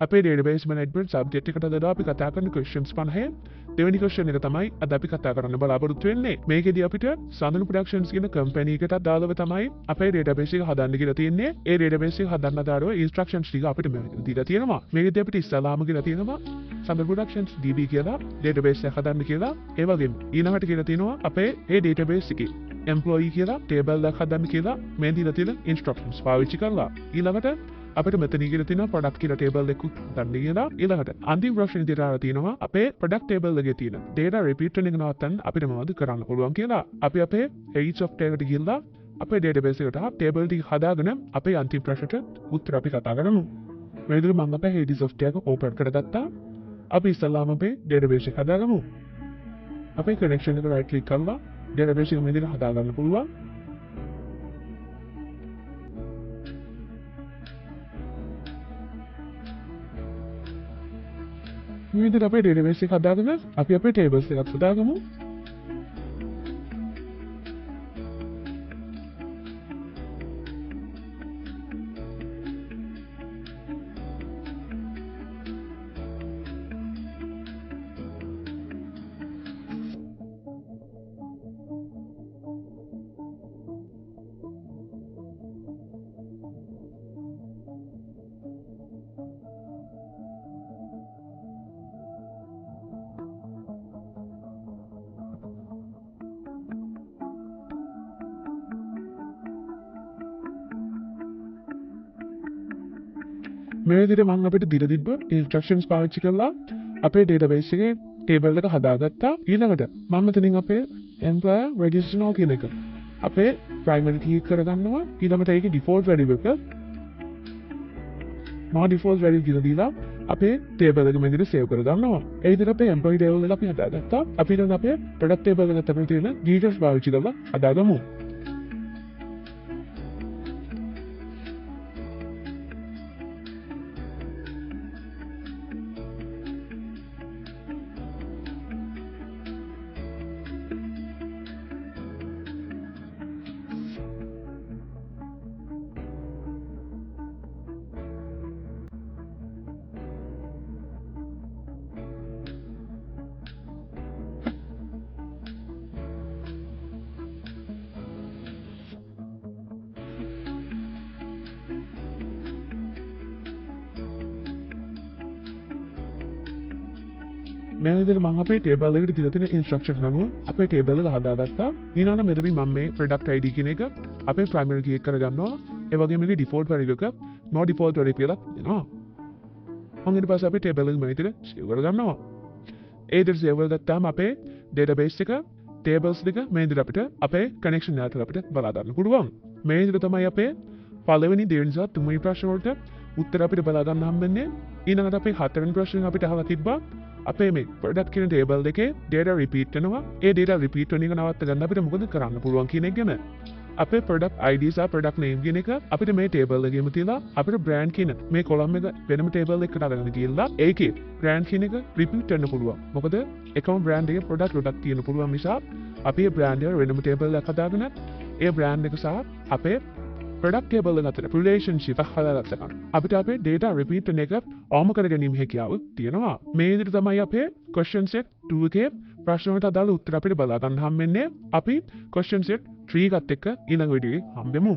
අපේ database management subject එකට දාලා අපි කතා කරන questions 50. දෙවෙනි question එක තමයි අද අපි කතා කරන්න බලාපොරොත්තු වෙන්නේ. මේකෙදී අපිට සඳනු productions කියන company එකකට දාලව තමයි අපේ database එක හදන්න කියලා තියෙන්නේ. ඒ database එක හදන්න දාරෝ instructions ටික අපිට දීලා තියෙනවා. මේකෙදී අපිට ඉස්සලාම කියලා තියෙනවා සඳනු productions DB කියලා database එක හදන්න කියලා. ඒ වගේම ඊළඟට කියලා තියෙනවා අපේ ඒ database එකේ employee කියලා table එකක් හදන්න කියලා මේ දීලා තියෙන instructions පාවිච්චි කරලා. ඊළඟට අපිට මෙතන කියලා තියෙනවා product කියලා table එකක් ගන්න කියලා. ඊළඟට අන්තිම ප්‍රශ්නේ දිහා තියෙනවා අපේ product table එකේ තියෙන data repeat වෙන එක නවත්තන්න අපිට මොනවද කරන්න පුළුවන් කියලා. අපි අපේ head software එකට ගිහලා අපේ database එකට table ටික හදාගෙන අපේ අන්තිම ප්‍රශ්නට උත්තර අපි කතා කරමු. මේ විදිහට මම අපේ head software එක open කරගත්තා. අපි ඉස්සල්ලාම අපේ database එක හදාගමු. අපේ connection එක right click කරලා database එක මේ විදිහට හදාගන්න පුළුවන්. මේ විදිහට අපේ database එක හදාගෙන අපි අපේ tables එකක් හදාගමු. මේ විදිහට මම අපිට දීලා තිබ්බ instructions පාවිච්චි කරලා අපේ database එකේ table එක හදාගත්තා. ඊළඟට මම මෙතනින් අපේ employer registration කියන එක අපේ primary key කරගන්නවා. ඊළඟට ඒකේ default value එක මම default value කියලා දීලා අපේ table එක මේ විදිහට save කරගන්නවා. ඒ විදිහට අපේ employee table එක අපි හදාගත්තා. අපි ඊළඟ අපේ product table එකට අපිට තියෙන details පාවිච්චි කරලා හදාගමු. මේ විදිහට මම අපේ table එකට දීලා තියෙන instructions අනුව අපේ table එක හදාගත්තා. ඊළඟට මෙතනින් මම මේ product ID කියන එක අපේ primary key එක කරගන්නවා. ඒ වගේම මේකේ default value එක no default value කියලා දෙනවා. මම ඊට පස්සේ අපේ table එක මේ විදිහට save කරගන්නවා. ඒ විදිහට save කරගත්තාම අපේ database එක tables දෙක මේ විදිහට අපිට අපේ connection එකට අපිට බලා ගන්න පුළුවන්. මේ විදිහට තමයි අපේ පළවෙනි දෙවෙනි සහ තුන්වෙනි ප්‍රශ්න වලට උත්තර අපිට බලා ගන්න හම්බෙන්නේ. ඊළඟට අපේ හතරවෙනි ප්‍රශ්නේ අපිට අහලා තිබ්බා අපේ මේ product කියන table එකේ data repeat වෙනවා. ඒ data repeat වෙන එක නවත්ත ගන්න අපිට මොකද කරන්න පුළුවන් කියන එක ගැන. අපේ product ID සහ product name කියන එක අපිට මේ table එකේම තියලා අපිට brand කියන මේ column එක වෙනම table එකකට අරගෙන ගිහලා ඒකේ brand කියන එක repeat වෙන්න පුළුවන්. මොකද එකම brand එකේ product ගොඩක් තියෙන පුළුවන් නිසා අපි මේ brand එක වෙනම table එකක් හදාගෙන ඒ brand එක සහ අපේ product table එක අතර relationship එක හදාගත්තා. අපිට අපේ data repeat වෙන එක අවම කර ගැනීම හැකියාව තියෙනවා. මේ විදිහට තමයි අපේ question set 2 එකේ ප්‍රශ්න වලට අදාළ උත්තර අපිට බලා ගන්න හම්බෙන්නේ. අපි question set 3 එකත් එක්ක ඊළඟ වීඩියෝ එකේ හම්බෙමු.